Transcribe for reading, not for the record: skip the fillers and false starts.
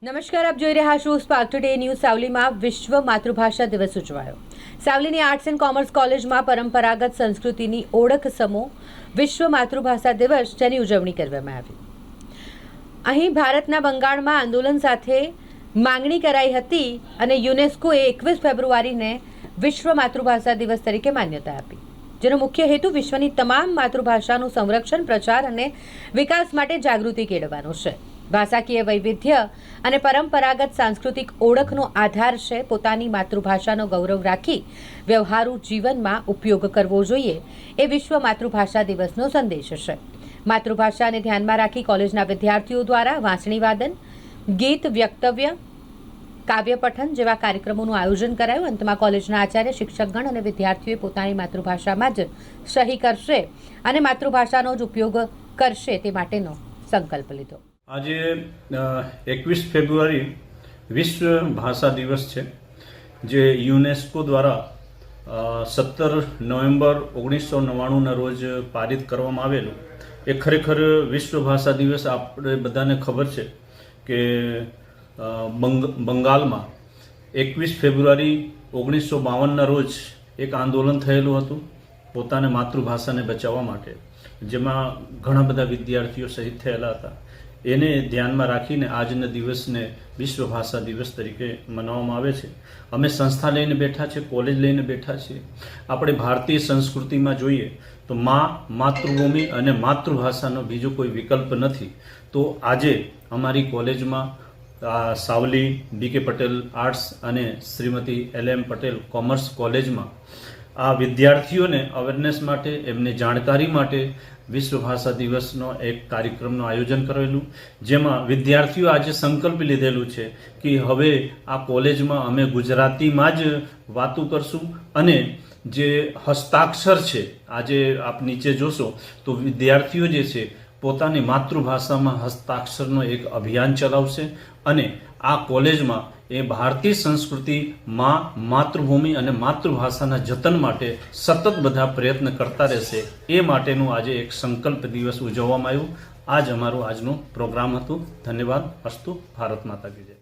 નમસ્કાર, આપ જોઈ રહ્યા છો સ્પાર્ક ટુડે ન્યૂઝ। સાવલીમાં વિશ્વ માતૃભાષા દિવસ ઉજવાયો। સાવલીની આર્ટ્સ એન્ડ કોમર્સ કોલેજમાં પરંપરાગત સંસ્કૃતિની ઓળખ સમો વિશ્વ માતૃભાષા દિવસ, જેની ઉજવણી કરવામાં આવી। અહીં ભારતના બંગાળમાં આંદોલન સાથે માંગણી કરાઈ હતી અને યુનેસ્કોએ 21 ફેબ્રુઆરીને વિશ્વ માતૃભાષા દિવસ તરીકે માન્યતા આપી, જેનો મુખ્ય હેતુ વિશ્વની તમામ માતૃભાષાનું સંરક્ષણ, પ્રચાર અને વિકાસ માટે જાગૃતિ કેળવવાનો છે। ભાષાકીય વૈવિધ્ય અને પરંપરાગત સાંસ્કૃતિક ઓળખનો આધાર છે પોતાની માતૃભાષાનો ગૌરવ રાખી વ્યવહારુ જીવનમાં ઉપયોગ કરવો જોઈએ, એ વિશ્વ માતૃભાષા દિવસનો સંદેશ છે। માતૃભાષાને ધ્યાનમાં રાખી કોલેજના વિદ્યાર્થીઓ દ્વારા વાંસળી વાદન, ગીત, વક્તવ્ય, કાવ્ય પઠન જેવા કાર્યક્રમોનું આયોજન કરાયું। અંતમાં કોલેજના આચાર્ય, શિક્ષકગણ અને વિદ્યાર્થીઓએ પોતાની માતૃભાષામાં જ સહી કરશે અને માતૃભાષાનો જ ઉપયોગ કરશે તે માટેનો સંકલ્પ લીધો। આજે 21 ફેબ્રુઆરી વિશ્વ ભાષા દિવસ છે, જે યુનેસ્કો દ્વારા 17 નવેમ્બર 1999ના રોજ પારિત કરવામાં આવેલું। એ ખરેખર વિશ્વ ભાષા દિવસ આપણે બધાને ખબર છે કે બંગાળમાં 21 ફેબ્રુઆરી 1952ના રોજ એક આંદોલન થયેલું હતું પોતાને માતૃભાષાને બચાવવા માટે, જેમાં ઘણા બધા વિદ્યાર્થીઓ શહીદ થયેલા હતા। એને ધ્યાનમાં રાખીને આજના દિવસને વિશ્વ ભાષા દિવસ તરીકે મનાવવામાં આવે છે। અમે સંસ્થા લઈને બેઠા છે, કોલેજ લઈને બેઠા છીએ। આપણે ભારતીય સંસ્કૃતિમાં જોઈએ તો માતૃભૂમિ અને માતૃભાષાનો બીજો કોઈ વિકલ્પ નથી। તો આજે અમારી કોલેજમાં સાવલી BK પટેલ આર્ટ્સ અને શ્રીમતી LM પટેલ કોમર્સ કોલેજમાં આ વિદ્યાર્થીઓને અવેરનેસ માટે, એમને જાણકારી માટે વિશ્વ ભાષા દિવસનો એક કાર્યક્રમનું આયોજન કરેલું, જેમાં વિદ્યાર્થીઓ આજે સંકલ્પ લીધેલું છે કે હવે આ કોલેજમાં અમે ગુજરાતીમાં જ વાતો કરશું અને જે હસ્તાક્ષર છે, આજે આપ નીચે જોશો તો વિદ્યાર્થીઓ જે છે પોતાની માતૃભાષામાં હસ્તાક્ષરનો એક અભિયાન ચલાવશે અને આ કોલેજમાં એ ભારતીય સંસ્કૃતિ, માતૃભૂમિ અને માતૃભાષાના જતન માટે સતત બધા પ્રયત્ન કરતા રહેશે। એ માટેનું આજે એક સંકલ્પ દિવસ ઉજવવામાં આવ્યું। આ જ અમારું આજનું પ્રોગ્રામ હતું। ધન્યવાદ। અસ્તુ। ભારત માતા કી જય।